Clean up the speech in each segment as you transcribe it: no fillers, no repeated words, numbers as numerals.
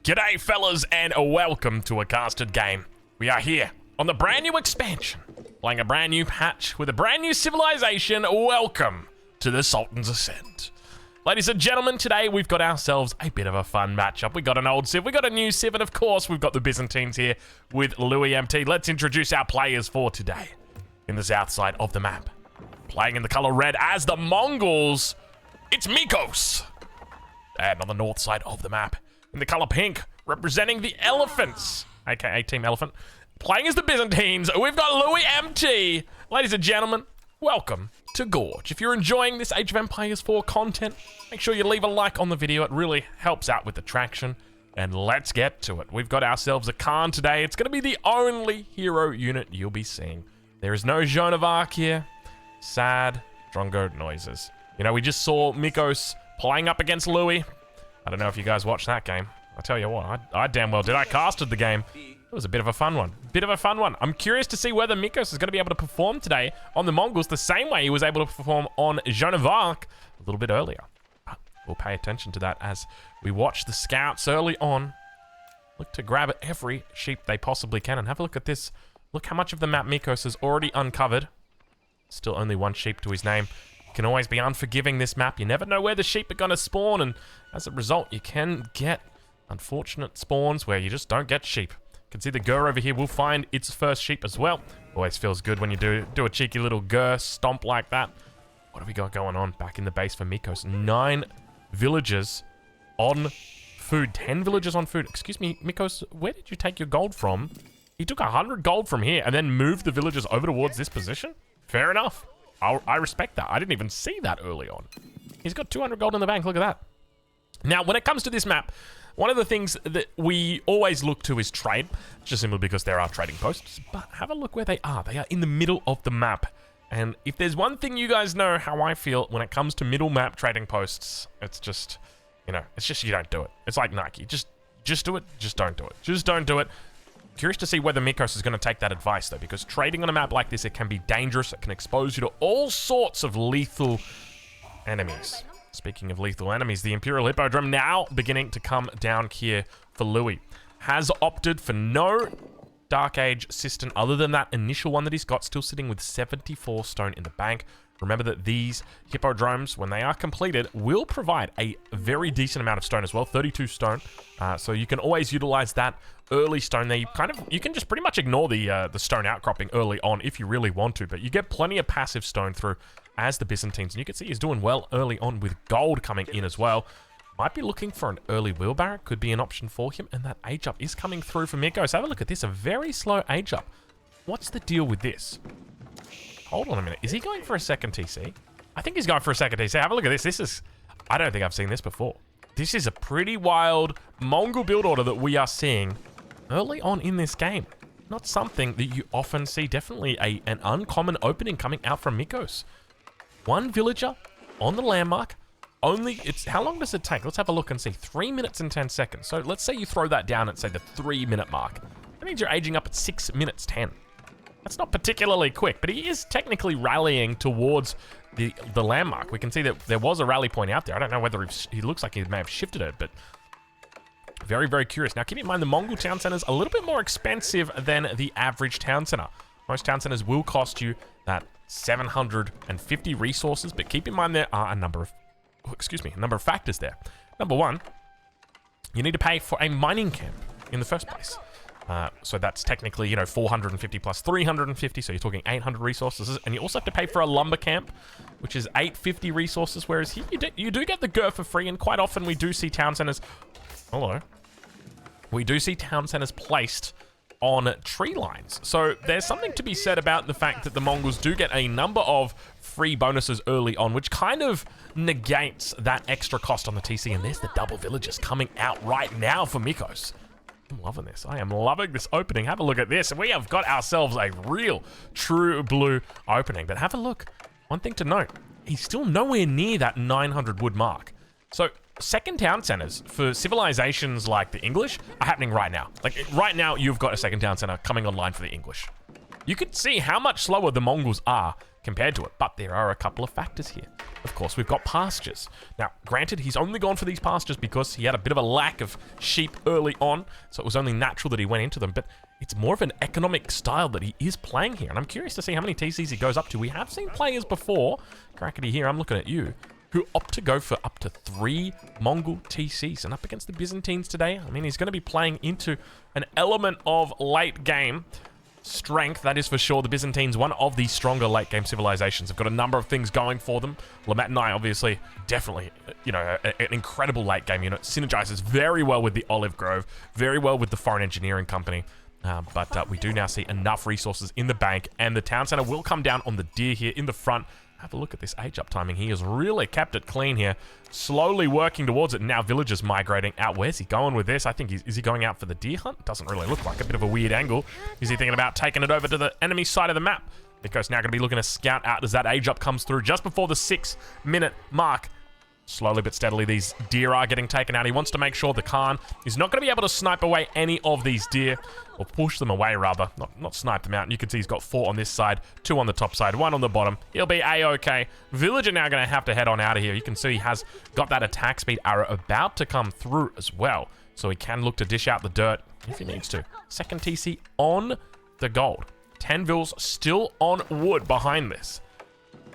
G'day fellas and welcome to a casted game. We are here on the brand new expansion, playing a brand new patch with a brand new civilization. Welcome to the Sultan's Ascent. Ladies and gentlemen, today we've got ourselves a bit of a fun matchup. We got an old civ, we got a new civ, and of course we've got the Byzantines here with Louis MT. Let's introduce our players for today. In the south side of the map, playing in the color red as the Mongols, it's Mikos. And on the north side of the map, in the color pink, representing the Elephants, aka Team Elephant, playing as the Byzantines, we've got Louis MT. Ladies and gentlemen, welcome to Gorge. If you're enjoying this Age of Empires 4 content, make sure you leave a like on the video. It really helps out with the traction. And let's get to it. We've got ourselves a Khan today. It's going to be the only hero unit you'll be seeing. There is no Joan of Arc here. Sad Drongo noises. You know, we just saw Mikos playing up against Louis. I don't know if you guys watched that game. I tell you what, I damn well did. I casted the game. It was a bit of a fun one. I'm curious to see whether Mikos is going to be able to perform today on the Mongols the same way he was able to perform on Joan of Arc a little bit earlier. But we'll pay attention to that as we watch the scouts early on look to grab every sheep they possibly can. And have a look at this. Look how much of the map Mikos has already uncovered. Still only one sheep to his name. You can always be unforgiving this map. You never know where the sheep are going to spawn, and as a result, you can get unfortunate spawns where you just don't get sheep. You can see the Gur over here will find its first sheep as well. Always feels good when you do a cheeky little Gur stomp like that. What have we got going on back in the base for Mikos? 9 villagers on food. 10 villagers on food. Excuse me, Mikos, where did you take your gold from? He took 100 gold from here and then moved the villagers over towards this position? Fair enough. I respect that. I didn't even see that early on. He's got 200 gold in the bank. Look at that. Now, when it comes to this map, one of the things that we always look to is trade, just simply because there are trading posts. But have a look where they are. They are in the middle of the map. And if there's one thing you guys know how I feel when it comes to middle map trading posts, it's just, you know, it's just you don't do it. It's like Nike. Just do it. Just don't do it. Just don't do it. Curious to see whether Mikos is going to take that advice, though, because trading on a map like this, it can be dangerous. It can expose you to all sorts of lethal enemies. Speaking of lethal enemies, the Imperial Hippodrome now beginning to come down here for Louis. Has opted for no Dark Age assistant other than that initial one that he's got, still sitting with 74 stone in the bank. Remember that these hippodromes, when they are completed, will provide a very decent amount of stone as well, 32 stone. So you can always utilize that early stone there. You can just pretty much ignore the stone outcropping early on if you really want to, but you get plenty of passive stone through as the Byzantines. And you can see he's doing well early on with gold coming in as well. Might be looking for an early wheelbarrow. Could be an option for him. And that age up is coming through for Mikos. Have a look at this, a very slow age up. What's the deal with this? Hold on a minute. Is he going for a second TC? I think he's going for a second TC. Have a look at this. This is... I don't think I've seen this before. This is a pretty wild Mongol build order that we are seeing early on in this game. Not something that you often see. Definitely an uncommon opening coming out from Mikos. One villager on the landmark. Only... How long does it take? Let's have a look and see. 3 minutes and 10 seconds. So let's say you throw that down at, say, the 3-minute mark. That means you're aging up at 6 minutes 10. That's not particularly quick, but he is technically rallying towards the landmark. We can see that there was a rally point out there. I don't know whether he looks like he may have shifted it, but very, very curious. Now, keep in mind, the Mongol town centers a little bit more expensive than the average town center. Most town centers will cost you that 750 resources, but keep in mind there are a number of factors there. Number one, you need to pay for a mining camp in the first place. So that's technically, you know, 450 plus 350, so you're talking 800 resources. And you also have to pay for a lumber camp, which is 850 resources, whereas here you do get the Gur for free, and quite often we do see town centers... Hello. We do see town centers placed on tree lines. So there's something to be said about the fact that the Mongols do get a number of free bonuses early on, which kind of negates that extra cost on the TC. And there's the double villages coming out right now for Mikos. I'm loving this. I am loving this opening. Have a look at this. We have got ourselves a real true blue opening. But have a look. One thing to note, he's still nowhere near that 900 wood mark. So second town centers for civilizations like the English are happening right now. Like right now, you've got a second town center coming online for the English. You can see how much slower the Mongols are compared to it, but there are a couple of factors here. Of course, we've got pastures. Now, granted, he's only gone for these pastures because he had a bit of a lack of sheep early on, so it was only natural that he went into them, but it's more of an economic style that he is playing here, and I'm curious to see how many TCs he goes up to. We have seen players before, Crackety here, I'm looking at you, who opt to go for up to 3 Mongol TCs, and up against the Byzantines today, I mean, he's going to be playing into an element of late game strength, that is for sure. The Byzantines, one of the stronger late game civilizations, have got a number of things going for them. Lamet and I, obviously, definitely, you know, an incredible late game unit. Synergizes very well with the Olive Grove, very well with the Foreign Engineering Company. But we do now see enough resources in the bank, and the town center will come down on the deer here in the front. Have a look at this age-up timing. He has really kept it clean here. Slowly working towards it. Now villagers migrating out. Where's he going with this? I think is he going out for the deer hunt? Doesn't really look like a bit of a weird angle. Is he thinking about taking it over to the enemy side of the map? Because now going to be looking to scout out as that age-up comes through just before the 6-minute mark. Slowly but steadily, these deer are getting taken out. He wants to make sure the Khan is not going to be able to snipe away any of these deer, or push them away, rather. Not snipe them out. And you can see he's got 4 on this side, 2 on the top side, 1 on the bottom. He'll be A-okay. Villager now going to have to head on out of here. You can see he has got that attack speed arrow about to come through as well, so he can look to dish out the dirt if he needs to. Second TC on the gold. 10 vills still on wood behind this.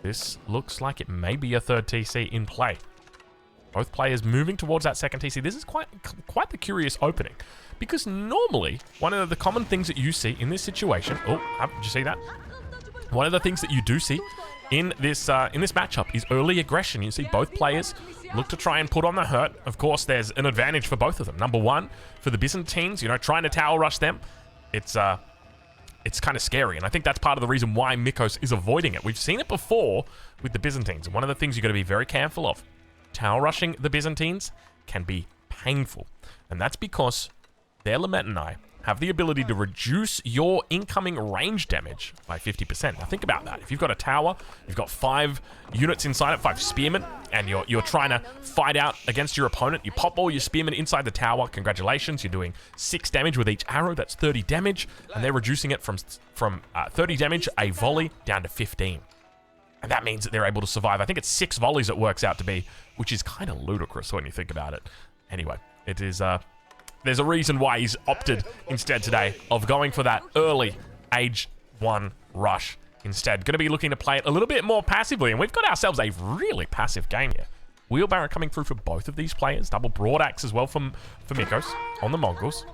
This looks like it may be a third TC in play. Both players moving towards that second TC. This is quite the curious opening, because normally one of the common things that you see in this situation. Oh, did you see that? One of the things that you do see in this matchup is early aggression. You see both players look to try and put on the hurt. Of course, there's an advantage for both of them. Number one, for the Byzantines, you know, trying to tower rush them, it's kind of scary, and I think that's part of the reason why Mikos is avoiding it. We've seen it before with the Byzantines, and one of the things you've got to be very careful of. Tower rushing the Byzantines can be painful, and that's because their Lamet and I have the ability to reduce your incoming range damage by 50%. Now think about that. If you've got a tower, you've got 5 units inside it, 5 spearmen, and you're trying to fight out against your opponent, you pop all your spearmen inside the tower, congratulations, you're doing 6 damage with each arrow, that's 30 damage, and they're reducing it from 30 damage a volley down to 15. And that means that they're able to survive. I think it's 6 volleys it works out to be, which is kind of ludicrous when you think about it. Anyway, it is, there's a reason why he's opted instead today of going for that early age 1 rush instead. Going to be looking to play it a little bit more passively, and we've got ourselves a really passive game here. Wheelbarrow coming through for both of these players. Double broad axe as well for Mikos on the Mongols.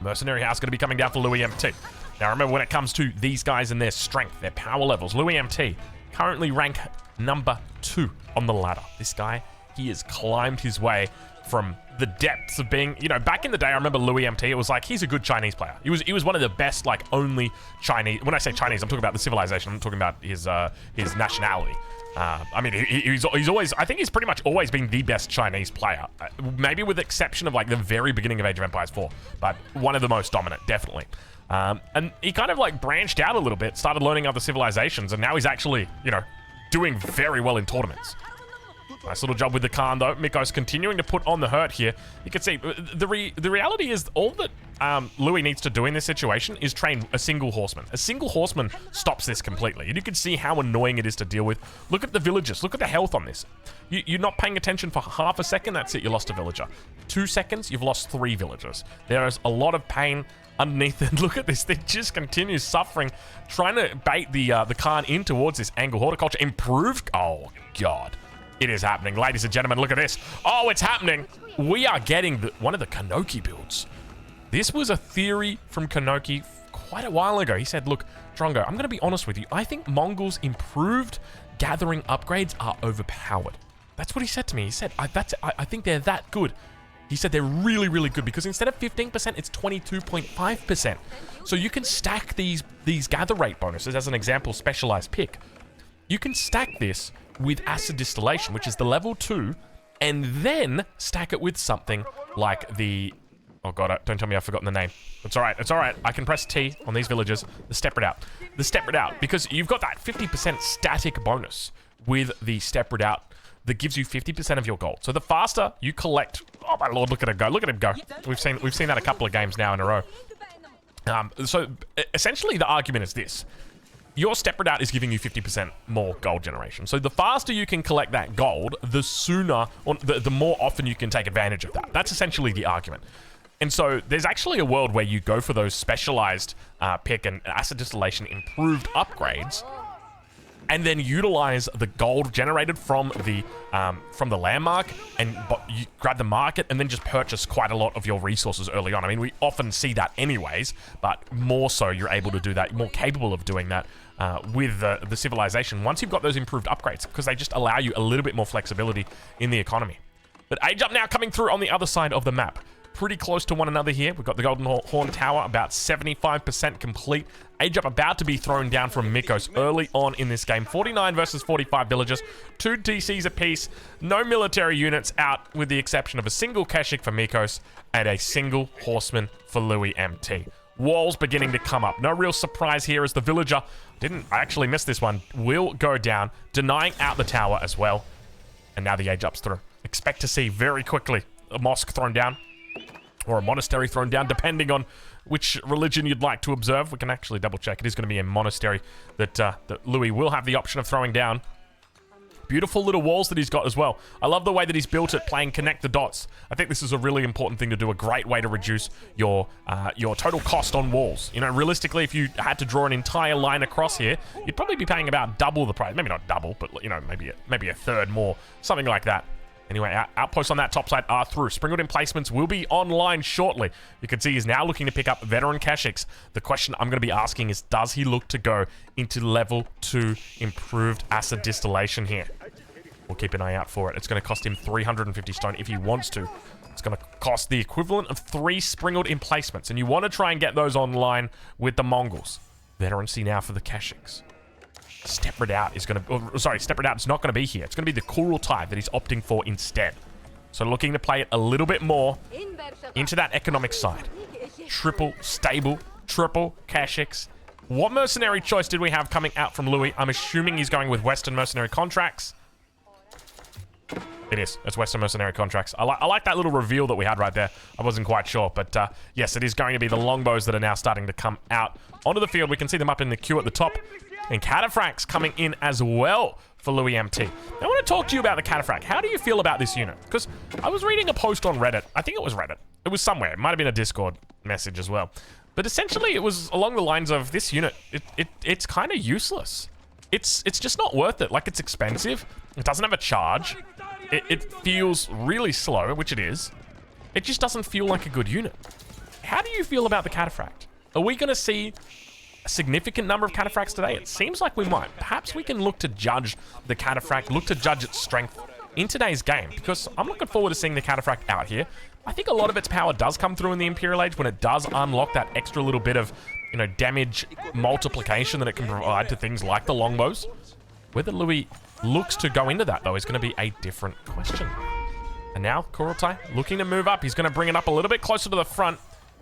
Mercenary House going to be coming down for Louis MT. Now remember, when it comes to these guys and their strength, their power levels, Louis MT currently rank number 2 on the ladder. This guy, he has climbed his way from the depths of being, you know, back in the day, I remember Louis MT, it was like, he's a good Chinese player. He was one of the best, like, only Chinese, when I say Chinese, I'm talking about the civilization, I'm talking about his nationality. I mean, he's always, I think he's pretty much always been the best Chinese player. Maybe with the exception of, like, the very beginning of Age of Empires 4, but one of the most dominant, definitely. And he kind of, like, branched out a little bit, started learning other civilizations, and now he's actually, you know, doing very well in tournaments. Nice little job with the Khan, though. Mikos continuing to put on the hurt here. You can see, the reality is all that Louis needs to do in this situation is train a single horseman. A single horseman stops this completely. And you can see how annoying it is to deal with. Look at the villagers. Look at the health on this. You're not paying attention for half a second, that's it, you lost a villager. 2 seconds, you've lost 3 villagers. There is a lot of pain underneath it. Look at this thing, just continues suffering, trying to bait the Khan in towards this angle. Horticulture improved. Oh, God. It is happening. Ladies and gentlemen, look at this. Oh, it's happening. We are getting one of the Kanoki builds. This was a theory from Kanoki quite a while ago. He said, look, Drongo, I'm going to be honest with you. I think Mongols' improved gathering upgrades are overpowered. That's what he said to me. He said, I think they're that good. He said they're really, really good because instead of 15%, it's 22.5%. So you can stack these gather rate bonuses, as an example, specialized pick. You can stack this with acid distillation, which is the level 2, and then stack it with something like the... Oh, God, don't tell me I've forgotten the name. It's all right. It's all right. I can press T on these villagers. The Step It Out. The Step It Out, because you've got that 50% static bonus with the Step It Out that gives you 50% of your gold. So the faster you collect... Oh, my Lord, look at him go. Look at him go. We've seen that a couple of games now in a row. So essentially the argument is this. Your step redoubt is giving you 50% more gold generation. So the faster you can collect that gold, the sooner, or the more often you can take advantage of that. That's essentially the argument. And so there's actually a world where you go for those specialized pick and acid distillation improved upgrades, and then utilize the gold generated from the landmark, and you grab the market and then just purchase quite a lot of your resources early on. I mean, we often see that anyways, but more so you're able to do that, you're more capable of doing that with the civilization once you've got those improved upgrades, because they just allow you a little bit more flexibility in the economy. But Age Up now coming through on the other side of the map. Pretty close to one another here. We've got the Golden Horn Tower about 75% complete. Age Up about to be thrown down from Mykonos early on in this game. 49 versus 45 villagers. 2 DCs apiece. No military units out, with the exception of a single Keshik for Mykonos and a single horseman for Louis MT. Walls beginning to come up. No real surprise here as the villager, I actually missed this one, will go down, denying out the tower as well. And now the Age Up's through. Expect to see very quickly a mosque thrown down, or a monastery thrown down, depending on which religion you'd like to observe. We can actually double check. It is going to be a monastery that Louis will have the option of throwing down. Beautiful little walls that he's got as well. I love the way that he's built it, playing connect the dots. I think this is a really important thing to do, a great way to reduce your total cost on walls. You know, realistically, if you had to draw an entire line across here, you'd probably be paying about double the price. Maybe not double, but, you know, maybe a third more, something like that. Anyway, outposts on that top side are through. Springwood emplacements will be online shortly. You can see he's now looking to pick up veteran Keshiks. The question I'm going to be asking is, does he look to go into level 2 improved acid distillation here? We'll keep an eye out for it. It's going to cost him 350 stone if he wants to. It's going to cost the equivalent of 3 Springwood emplacements, and you want to try and get those online with the Mongols. Veterancy now for the Keshiks. Step Redoubt is going to... Step Redoubt is not going to be here. It's going to be the Kurultai that he's opting for instead. So looking to play it a little bit more into that economic side. Triple stable, triple Keshiks. What mercenary choice did we have coming out from Louis? I'm assuming he's going with Western mercenary contracts. It is. It's Western mercenary contracts. I like that little reveal that we had right there. I wasn't quite sure, but yes, it is going to be the longbows that are now starting to come out onto the field. We can see them up in the queue at the top. And Cataphracts coming in as well for Louis MT. I want to talk to you about the Cataphract. How do you feel about this unit? Because I was reading a post on Reddit. I think it was Reddit. It was somewhere. It might have been a Discord message as well. But essentially, it was along the lines of this unit. It's kind of useless. It's just not worth it. Like, it's expensive. It doesn't have a charge. It feels really slow, which it is. It just doesn't feel like a good unit. How do you feel about the Cataphract? Are we going to see a significant number of Cataphracts today? It seems like we might. Perhaps we can look to judge the Cataphract, look to judge its strength in today's game, because I'm looking forward to seeing the Cataphract out here. I think a lot of its power does come through in the Imperial Age when it does unlock that extra little bit of, you know, damage multiplication that it can provide to things like the longbows. Whether Louis looks to go into that, though, is going to be a different question. And now, Kurultai looking to move up. He's going to bring it up a little bit closer to the front.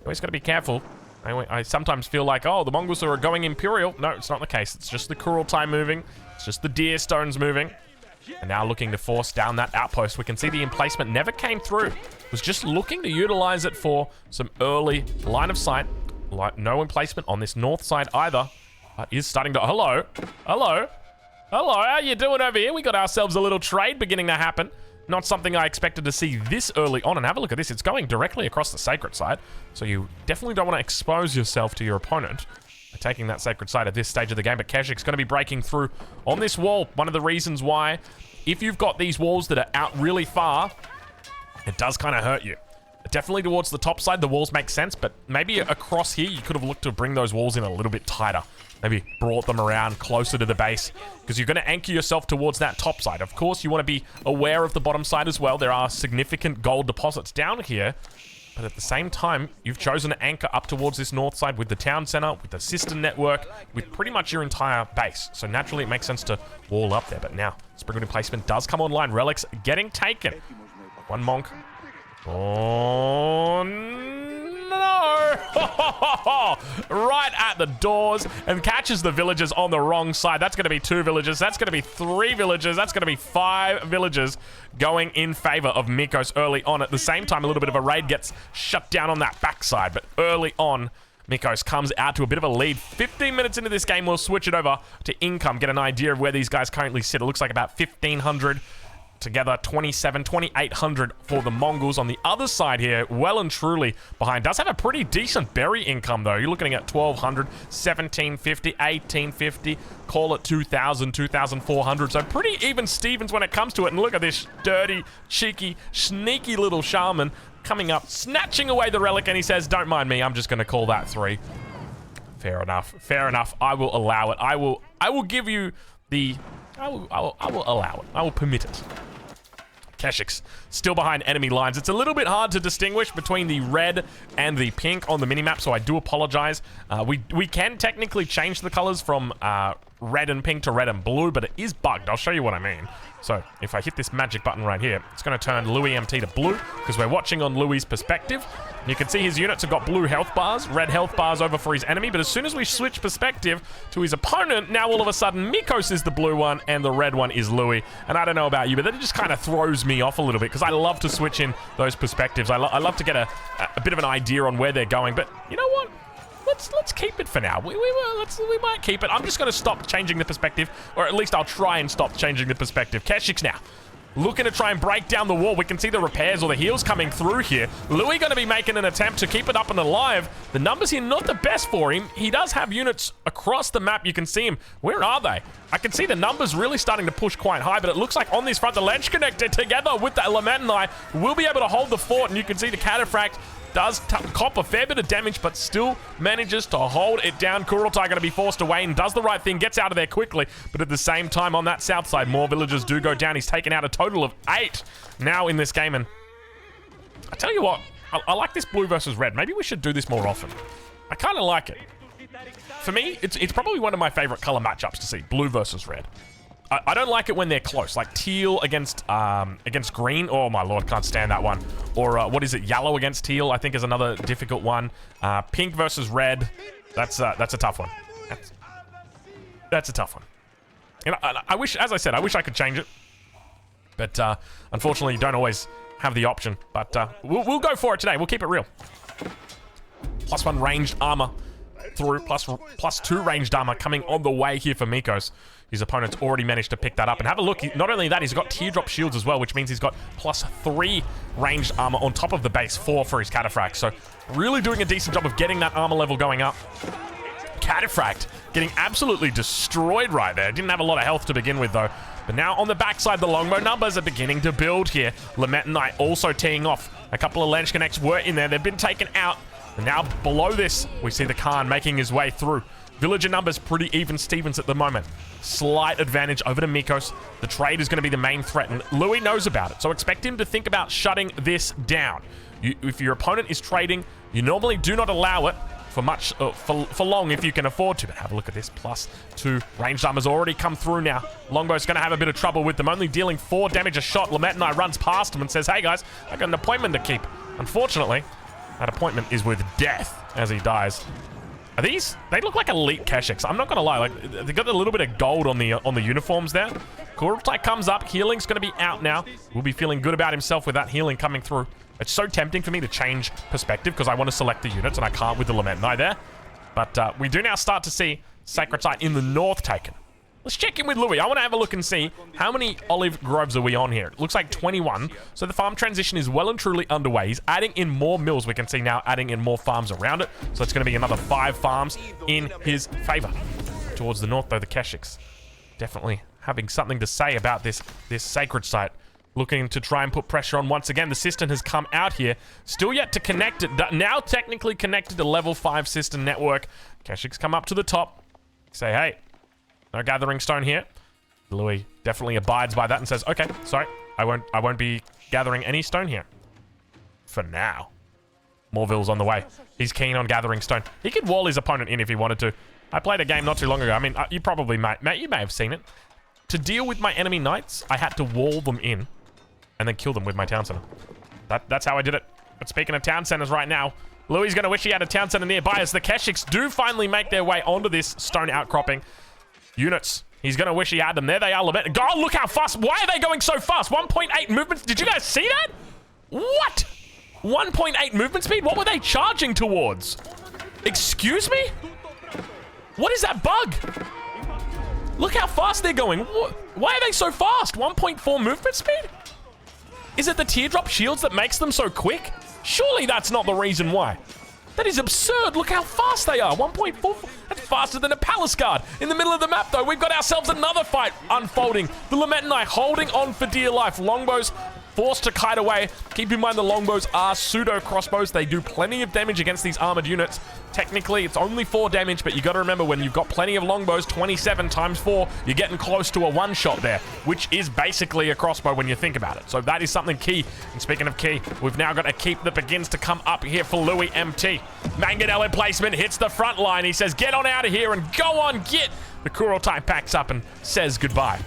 He's got to be careful. I sometimes feel like, oh, the Mongols are going Imperial. No, it's not the case. It's just the Kurultai moving. It's just the Deer Stones moving. And now looking to force down that outpost. We can see the emplacement never came through. Was just looking to utilize it for some early line of sight. No emplacement on this north side either. But is starting to... Hello. Hello. Hello. How you doing over here? We got ourselves a little trade beginning to happen. Not something I expected to see this early on. And have a look at this. It's going directly across the sacred side. So you definitely don't want to expose yourself to your opponent by taking that sacred side at this stage of the game. But Keshik's going to be breaking through on this wall. One of the reasons why, if you've got these walls that are out really far, it does kind of hurt you. Definitely towards the top side, the walls make sense. But maybe across here, you could have looked to bring those walls in a little bit tighter. Maybe brought them around closer to the base, because you're going to anchor yourself towards that top side. Of course, you want to be aware of the bottom side as well. There are significant gold deposits down here, but at the same time, you've chosen to anchor up towards this north side with the town center, with the cistern network, with pretty much your entire base. So naturally, it makes sense to wall up there. But now, Springwood emplacement does come online. Relics getting taken. One monk. Oh, no! Right at the doors, and catches the villagers on the wrong side. That's going to be 2 villagers. That's going to be 3 villagers. That's going to be 5 villagers going in favor of Mykonos early on. At the same time, a little bit of a raid gets shut down on that backside, but early on, Mikos comes out to a bit of a lead. 15 minutes into this game, we'll switch it over to income, get an idea of where these guys currently sit. It looks like about 1,500 together, 2,800 for the Mongols. On the other side here, well and truly behind. Does have a pretty decent berry income, though. You're looking at 1,200, 1,750, 1,850, call it 2,000, 2,400. So pretty even Stevens when it comes to it. And look at this dirty, cheeky, sneaky little shaman coming up, snatching away the relic, and he says, don't mind me, I'm just going to call that 3. Fair enough. Fair enough. I will allow it. I will give you the... I will allow it. I will permit it. Keshiks still behind enemy lines. It's a little bit hard to distinguish between the red and the pink on the minimap, so I do apologize. We can technically change the colors from red and pink to red and blue, but it is bugged. I'll show you what I mean. So if I hit this magic button right here, it's going to turn Louis MT to blue because we're watching on Louis' perspective. You can see his units have got blue health bars, red health bars over for his enemy, but as soon as we switch perspective to his opponent, now all of a sudden Mikos is the blue one and the red one is Louis. And I don't know about you, but that just kind of throws me off a little bit because I love to switch in those perspectives. I love to get a bit of an idea on where they're going, but you know what? Let's keep it for now. We might keep it. I'm just going to stop changing the perspective, or at least I'll try and stop changing the perspective. Keshiks now looking to try and break down the wall. We can see the repairs or the heals coming through here. Louis going to be making an attempt to keep it up and alive. The numbers here not the best for him. He does have units across the map. You can see him. Where are they? I can see the numbers really starting to push quite high, but it looks like on this front, the ledge connector together with the Lamentai will be able to hold the fort, and you can see the Cataphract does cop a fair bit of damage, but still manages to hold it down. Kurultai going to be forced away and does the right thing, gets out of there quickly, but at the same time on that south side, more villagers do go down. He's taken out a total of 8 now in this game, and I tell you what, I like this blue versus red. Maybe we should do this more often. I kind of like it. For me, it's probably one of my favorite color matchups to see, blue versus red. I don't like it when they're close, like teal against green. Oh my lord, can't stand that one. Or what is it? Yellow against teal, I think, is another difficult one. Pink versus red. That's a tough one. That's a tough one. And I wish, as I said, I wish I could change it, but unfortunately, you don't always have the option. But we'll go for it today. We'll keep it real. +1 ranged armor through, +2 ranged armor coming on the way here for Mikos. His opponent's already managed to pick that up. And have a look, not only that, he's got teardrop shields as well, which means he's got +3 ranged armor on top of the base 4 for his Cataphract. So really doing a decent job of getting that armor level going up. Cataphract getting absolutely destroyed right there. Didn't have a lot of health to begin with, though. But now on the backside, the longbow numbers are beginning to build here. Lamentai also teeing off. A couple of Lance Connects were in there. They've been taken out. And now below this, we see the Khan making his way through. Villager numbers pretty even Stevens at the moment. Slight advantage over to Mikos. The trade is going to be the main threat, and Louis knows about it. So expect him to think about shutting this down. If your opponent is trading, you normally do not allow it for much for long if you can afford to. But have a look at this, +2 ranged armor's already come through now. Longbow's going to have a bit of trouble with them, only dealing 4 damage a shot. Lamentai runs past him and says, hey guys, I got an appointment to keep. Unfortunately, that appointment is with death as he dies. Are these? They look like elite Keshiks. I'm not gonna lie, like they got a little bit of gold on the uniforms there. Kurultai comes up, healing's gonna be out now. We'll be feeling good about himself with that healing coming through. It's so tempting for me to change perspective because I want to select the units and I can't with the Lamentai there. But we do now start to see Sacred Site in the north taken. Let's check in with Louis. I want to have a look and see how many olive groves are we on here. It looks like 21. So the farm transition is well and truly underway. He's adding in more mills. We can see now adding in more farms around it. So it's going to be another 5 farms in his favor. Towards the north, though, the Keshiks definitely having something to say about this sacred site. Looking to try and put pressure on once again. The cistern has come out here. Still yet to connect it. Now technically connected to level 5 cistern network. Keshiks come up to the top. Say, hey. No gathering stone here. Louis definitely abides by that and says, okay, sorry, I won't be gathering any stone here. For now. More vills on the way. He's keen on gathering stone. He could wall his opponent in if he wanted to. I played a game not too long ago. I mean, you probably might. Matt, you may have seen it. To deal with my enemy knights, I had to wall them in and then kill them with my town center. That's how I did it. But speaking of town centers right now, Louis is going to wish he had a town center nearby as the Keshiks do finally make their way onto this stone outcropping. Units. He's going to wish he had them. There they are. God, look how fast. Why are they going so fast? 1.8 movements. Did you guys see that? What? 1.8 movement speed? What were they charging towards? Excuse me? What is that bug? Look how fast they're going. Why are they so fast? 1.4 movement speed? Is it the teardrop shields that makes them so quick? Surely that's not the reason why. That is absurd. Look how fast they are. 1.4. That's faster than a palace guard. In the middle of the map, though, we've got ourselves another fight unfolding. The Lamentinai holding on for dear life. Longbows forced to kite away. Keep in mind the longbows are pseudo crossbows. They do plenty of damage against these armored units. Technically, it's only 4 damage, but you got to remember when you've got plenty of longbows, 27 times 4, you're getting close to a one-shot there, which is basically a crossbow when you think about it. So that is something key. And speaking of key, we've now got a keep that begins to come up here for Louis MT. Mangonel in placement, hits the front line. He says, get on out of here and go on, get. The Kurultai packs up and says goodbye.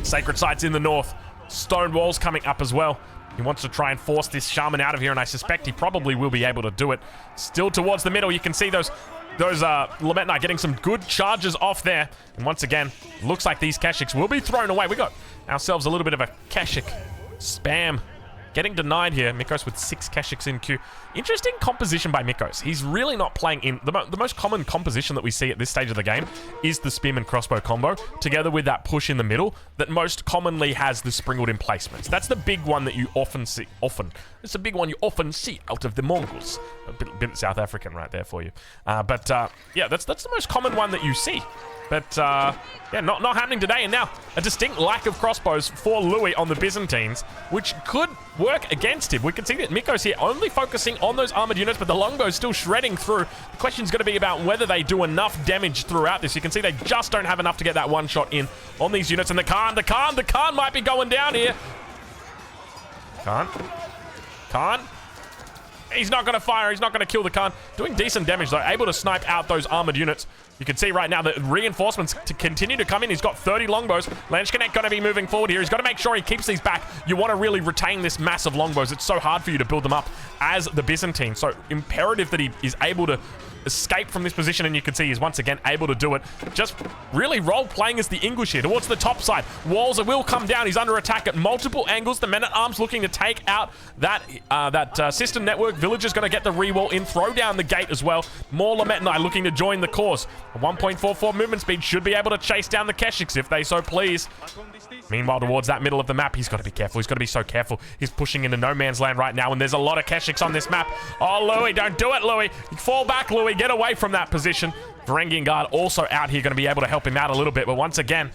Sacred Sites in the north. Stone walls coming up as well. He wants to try and force this shaman out of here, and I suspect he probably will be able to do it. Still towards the middle, you can see those Lamentinai getting some good charges off there. And once again, looks like these Keshiks will be thrown away. We got ourselves a little bit of a Keshik spam. Getting denied here. Mikos with 6 Keshiks in queue. Interesting composition by Mikos. He's really not playing in... The most common composition that we see at this stage of the game is the spearman crossbow combo, together with that push in the middle that most commonly has the springled emplacements. That's the big one that you often see. It's a big one you often see out of the Mongols. A bit South African right there for you. Yeah, that's the most common one that you see. But, yeah, not happening today. And now, a distinct lack of crossbows for Louis on the Byzantines, which could work against him. We can see that Mikos here only focusing on those armored units, but the longbows still shredding through. The question's going to be about whether they do enough damage throughout this. You can see they just don't have enough to get that one shot in on these units. And the Khan might be going down here. Khan. He's not going to fire. He's not going to kill the Khan. Doing decent damage, though. Able to snipe out those armored units. You can see right now that reinforcements to continue to come in. He's got 30 longbows. Lanchkanek going to be moving forward here. He's got to make sure he keeps these back. You want to really retain this mass of longbows. It's so hard for you to build them up as the Byzantine. So imperative that he is able to escape from this position, and you can see he's once again able to do it. Just really role-playing as the English here towards the top side. Walls will come down. He's under attack at multiple angles. The men-at-arms looking to take out that system network. Villager's going to get the re-wall in, throw down the gate as well. More Lamentinai looking to join the cause. A 1.44 movement speed should be able to chase down the Keshiks if they so please. Meanwhile, towards that middle of the map, he's got to be careful. He's got to be so careful. He's pushing into no man's land right now, and there's a lot of Keshiks on this map. Oh, Louis, don't do it, Louis. Fall back, Louis. Get away from that position. Varangian Guard also out here, going to be able to help him out a little bit, but once again,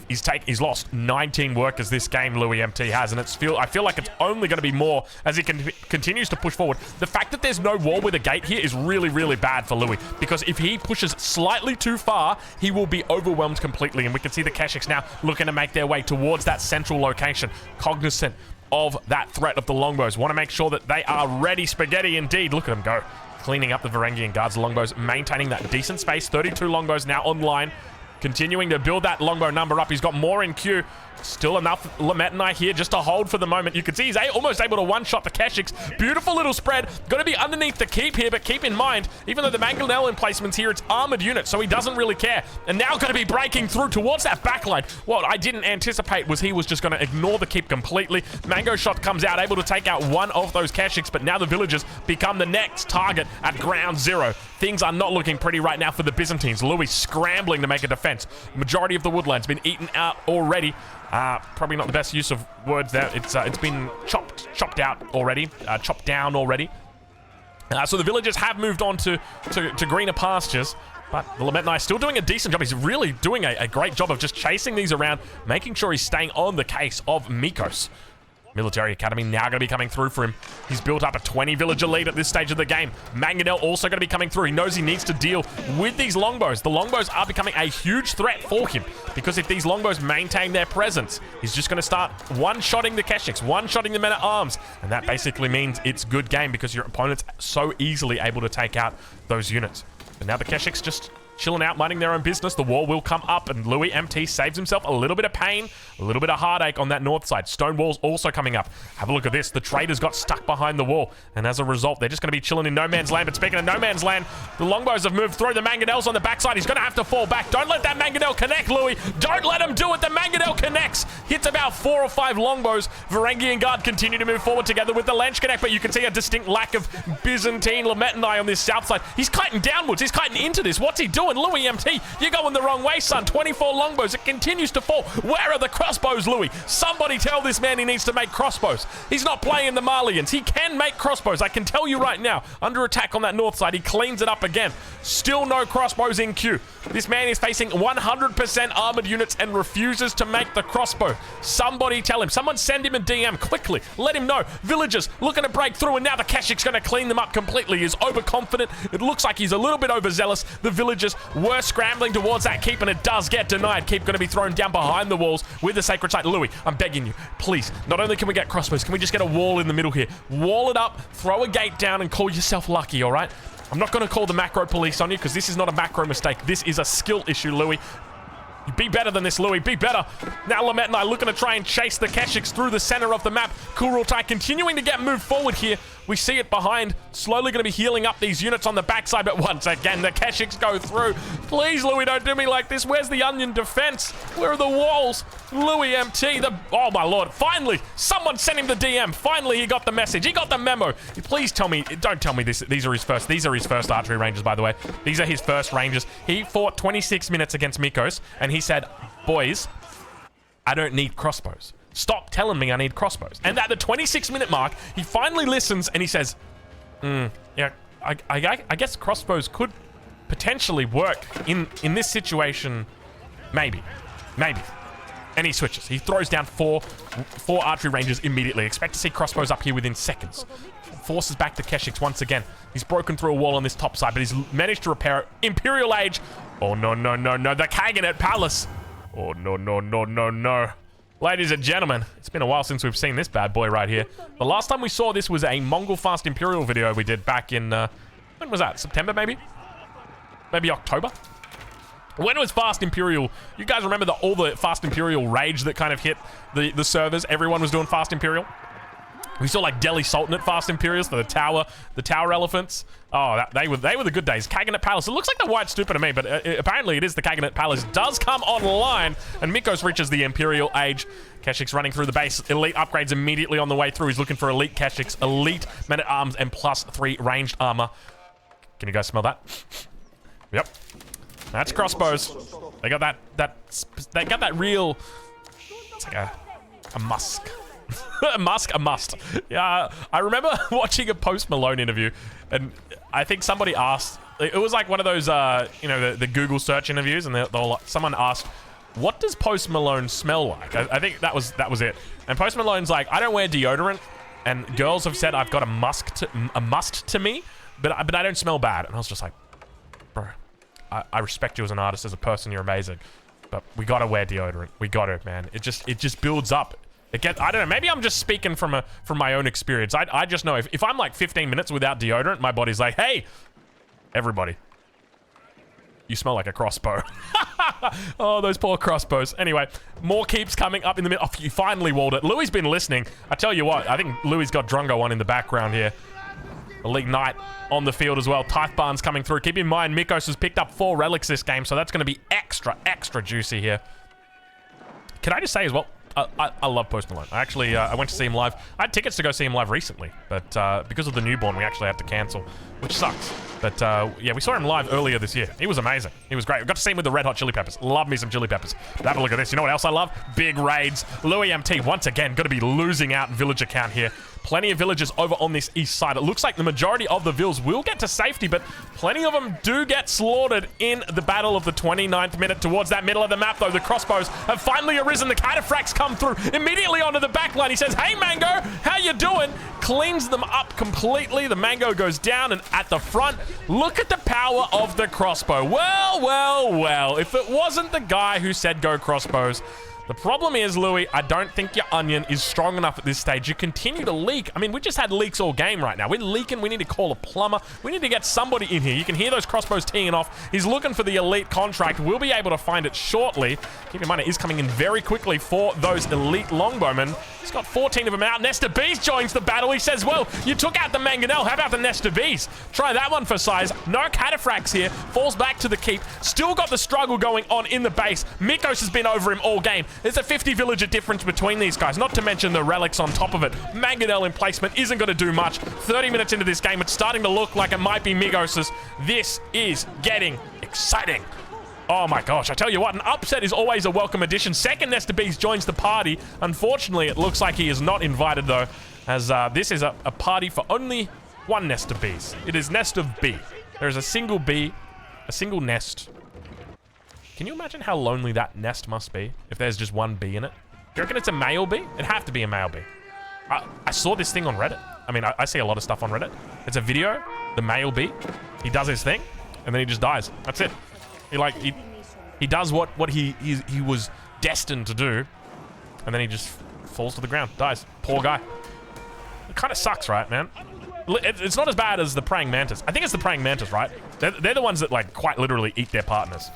he's lost 19 workers this game, Louis MT has, and I feel like it's only going to be more as he continues to push forward. The fact that there's no wall with a gate here is really, really bad for Louis, because if he pushes slightly too far, he will be overwhelmed completely, and we can see the Keshiks now looking to make their way towards that central location, cognizant of that threat of the longbows. Want to make sure that they are ready spaghetti indeed. Look at them go. Cleaning up the Varangian Guards, longbows, maintaining that decent space. 32 longbows now online. Continuing to build that longbow number up. He's got more in queue. Still enough Lamentinai here just to hold for the moment. You can see he's almost able to one-shot the Keshiks. Beautiful little spread. Got to be underneath the keep here, but keep in mind, even though the Mangonel emplacements here, it's armored units, so he doesn't really care. And now going to be breaking through towards that backline. What I didn't anticipate was he was just going to ignore the keep completely. Mango Shot comes out, able to take out one of those Keshiks, but now the villagers become the next target at ground zero. Things are not looking pretty right now for the Byzantines. Louis scrambling to make a defense. Majority of the woodland's been eaten out already. Probably not the best use of words there. It's been chopped out already, chopped down already. So the villagers have moved on to greener pastures, but the Lamentinai still doing a decent job. He's really doing a great job of just chasing these around, making sure he's staying on the case of Mikos. Military Academy now going to be coming through for him. He's built up a 20 villager lead at this stage of the game. Mangonel also going to be coming through. He knows he needs to deal with these longbows. The longbows are becoming a huge threat for him, because if these longbows maintain their presence, he's just going to start one-shotting the Keshiks, one-shotting the men-at-arms, and that basically means it's good game because your opponent's so easily able to take out those units. But now the Keshiks just chilling out, minding their own business. The wall will come up, and Louis MT saves himself a little bit of pain, a little bit of heartache on that north side. Stone wall's also coming up. Have a look at this. The traders got stuck behind the wall, and as a result, they're just going to be chilling in no man's land. But speaking of no man's land, the longbows have moved through. The mangonels on the backside. He's going to have to fall back. Don't let that mangonel connect, Louis. Don't let him do it. The mangonel connects. Hits about 4 or 5 longbows. Varangian Guard continue to move forward together with the Lench connect, but you can see a distinct lack of Byzantine Lametanai on this south side. He's kiting downwards. He's kiting into this. What's he doing? Louis MT, you're going the wrong way, son. 24 longbows. It continues to fall. Where are the crossbows, Louis? Somebody tell this man he needs to make crossbows. He's not playing the Malians. He can make crossbows. I can tell you right now. Under attack on that north side. He cleans it up again. Still no crossbows in queue. This man is facing 100% armored units and refuses to make the crossbow. Somebody tell him. Someone send him a DM quickly. Let him know. Villagers looking to break through, and now the Kashik's going to clean them up completely. He's overconfident. It looks like he's a little bit overzealous. The villagers were scrambling towards that keep, and it does get denied. Keep going to be thrown down behind the walls with the sacred site. Louis, I'm begging you, please. Not only can we get crossbows, can we just get a wall in the middle here? Wall it up, throw a gate down, and call yourself lucky, all right? I'm not going to call the macro police on you because this is not a macro mistake. This is a skill issue, Louis. You be better than this, Louis. Be better. Now Lametanai looking to try and chase the Kashyyyks through the center of the map. Kurultai continuing to get moved forward here. We see it behind. Slowly going to be healing up these units on the backside, but once again, the Kashyyyks go through. Please, Louis, don't do me like this. Where's the onion defense? Where are the walls? Louis MT, oh my lord. Finally, someone sent him the DM. Finally, he got the message. He got the memo. Please tell me, don't tell me this. These are his first archery ranges, by the way. These are his first ranges. He fought 26 minutes against Mikos, and he said, boys, I don't need crossbows. Stop telling me I need crossbows. And at the 26-minute mark, he finally listens and he says, yeah, I guess crossbows could potentially work in this situation. Maybe. And he switches. He throws down four archery ranges immediately. Expect to see crossbows up here within seconds. Forces back the Kashyyyks once again. He's broken through a wall on this top side, but he's managed to repair it. Imperial Age. Oh, no. The Khaganate Palace. Oh, no. Ladies and gentlemen, it's been a while since we've seen this bad boy right here. The last time we saw this was a Mongol Fast Imperial video we did back in, when was that? September, maybe? Maybe October? When was Fast Imperial? You guys remember all the Fast Imperial rage that kind of hit the servers? Everyone was doing Fast Imperial. We saw like Delhi Sultanate Fast Imperials for the tower elephants. Oh, they were the good days. Khaganate Palace. It looks like the white stupid to me, but apparently it is the Khaganate Palace. Does come online, and Mikos reaches the Imperial Age. Kashyyyks running through the base. Elite upgrades immediately on the way through. He's looking for elite Kashyyyks, elite men-at-arms, and +3 ranged armor. Can you guys smell that? Yep. That's crossbows. They got that real. It's like a musk. A must. Yeah, I remember watching a Post Malone interview, and I think somebody asked. It was like one of those, the Google search interviews, and someone asked, "What does Post Malone smell like?" I think that was it. And Post Malone's like, "I don't wear deodorant, and girls have said I've got a must to me, but I don't smell bad." And I was just like, bro, I respect you as an artist, as a person. You're amazing, but we gotta wear deodorant. We got it, man. It just builds up. I don't know. Maybe I'm just speaking from my own experience. I just know if I'm like 15 minutes without deodorant, my body's like, hey, everybody, you smell like a crossbow. Oh, those poor crossbows. Anyway, more keeps coming up in the middle. Oh, you finally walled it. Louis been listening. I tell you what, I think Louis got Drongo on in the background here. Elite Knight on the field as well. Tithe Barn's coming through. Keep in mind, Mikos has picked up 4 relics this game, so that's going to be extra juicy here. Can I just say as well, I love Post Malone. I went to see him live. I had tickets to go see him live recently, but because of the newborn, we actually had to cancel, which sucks. But yeah, we saw him live earlier this year. He was amazing. He was great. We got to see him with the Red Hot Chili Peppers. Love me some Chili Peppers. But have a look at this. You know what else I love? Big raids. Louis MT, once again, going to be losing out villager count here. Plenty of villagers over on this east side. It looks like the majority of the vills will get to safety, but plenty of them do get slaughtered in the battle of the 29th minute. Towards that middle of the map, though, the crossbows have finally arisen. The cataphracts come through immediately onto the back line. He says, hey, Mango, how you doing? Cleans them up completely. The Mango goes down, and at the front, look at the power of the crossbow. Well. If it wasn't the guy who said go crossbows, The problem is, Louis, I don't think your onion is strong enough at this stage. You continue to leak. I mean, we just had leaks all game right now. We're leaking. We need to call a plumber. We need to get somebody in here. You can hear those crossbows teeing off. He's looking for the elite contract. We'll be able to find it shortly. Keep in mind, it is coming in very quickly for those elite longbowmen. He's got 14 of them out. Nesta Bees joins the battle. He says, well, you took out the Mangonel. How about the Nesta Bees? Try that one for size. No cataphracts here. Falls back to the keep. Still got the struggle going on in the base. Mikos has been over him all game. There's a 50 villager difference between these guys, not to mention the relics on top of it. Mangonel in placement isn't going to do much. 30 minutes into this game, it's starting to look like it might be Migos's. This is getting exciting. Oh my gosh, I tell you what, an upset is always a welcome addition. Second Nesta Bees joins the party. Unfortunately, it looks like he is not invited though, as this is a party for only one Nesta Bees. It is Nest of Bee. There is a single bee, a single nest. Can you imagine how lonely that nest must be if there's just one bee in it? Do you reckon it's a male bee? It'd have to be a male bee. I saw this thing on Reddit. I mean, I see a lot of stuff on Reddit. It's a video, the male bee, he does his thing, and then he just dies. That's it. He does what he was destined to do, and then he just falls to the ground, dies. Poor guy. It kind of sucks, right, man? It's not as bad as the praying mantis. I think it's the praying mantis, right? They're the ones that, like, quite literally eat their partners.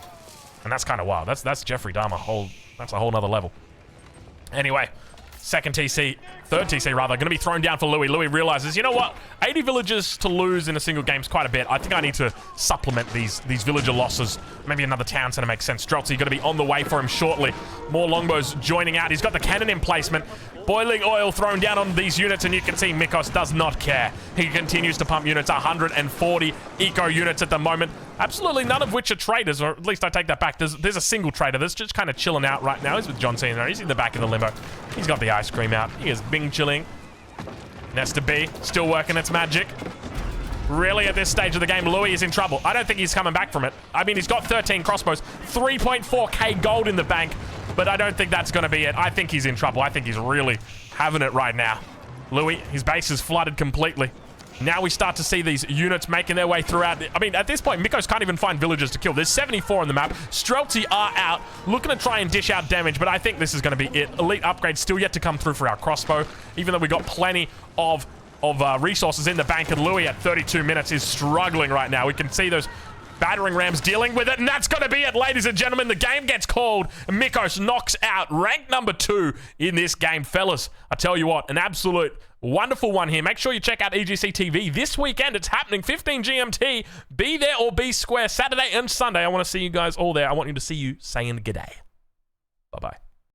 And that's kind of wild. That's Jeffrey Dahmer. That's a whole nother level. Anyway, third TC rather, going to be thrown down for Louis. Louis realizes, you know what? 80 villagers to lose in a single game is quite a bit. I think I need to supplement these villager losses. Maybe another town center makes sense. Streltsy going to be on the way for him shortly. More longbows joining out. He's got the cannon in placement. Boiling oil thrown down on these units, and you can see Mikos does not care. He continues to pump units, 140 eco units at the moment. Absolutely none of which are traders, or at least I take that back. There's a single trader that's just kind of chilling out right now. He's with John Cena. He's in the back of the limo. He's got the ice cream out. He is Bing chilling. Nesta B still working its magic. Really, at this stage of the game, Louis is in trouble. I don't think he's coming back from it. I mean, he's got 13 crossbows, 3.4k gold in the bank, but I don't think that's going to be it. I think he's in trouble. I think he's really having it right now. Louis, his base is flooded completely. Now we start to see these units making their way throughout. I mean, at this point, Mikos can't even find villagers to kill. There's 74 on the map. Streltsy are out, looking to try and dish out damage, but I think this is going to be it. Elite upgrades still yet to come through for our crossbow, even though we got plenty of resources in the bank, and Louis at 32 minutes is struggling right now. We can see those battering rams dealing with it, and that's going to be it, ladies and gentlemen. The game gets called. Mikos knocks out rank number 2 in this game. Fellas, I tell you what, an absolute wonderful one here. Make sure you check out EGC TV this weekend. It's happening 15 GMT. Be there or be square Saturday and Sunday. I want to see you guys all there. I want you to see you saying g'day. Bye-bye.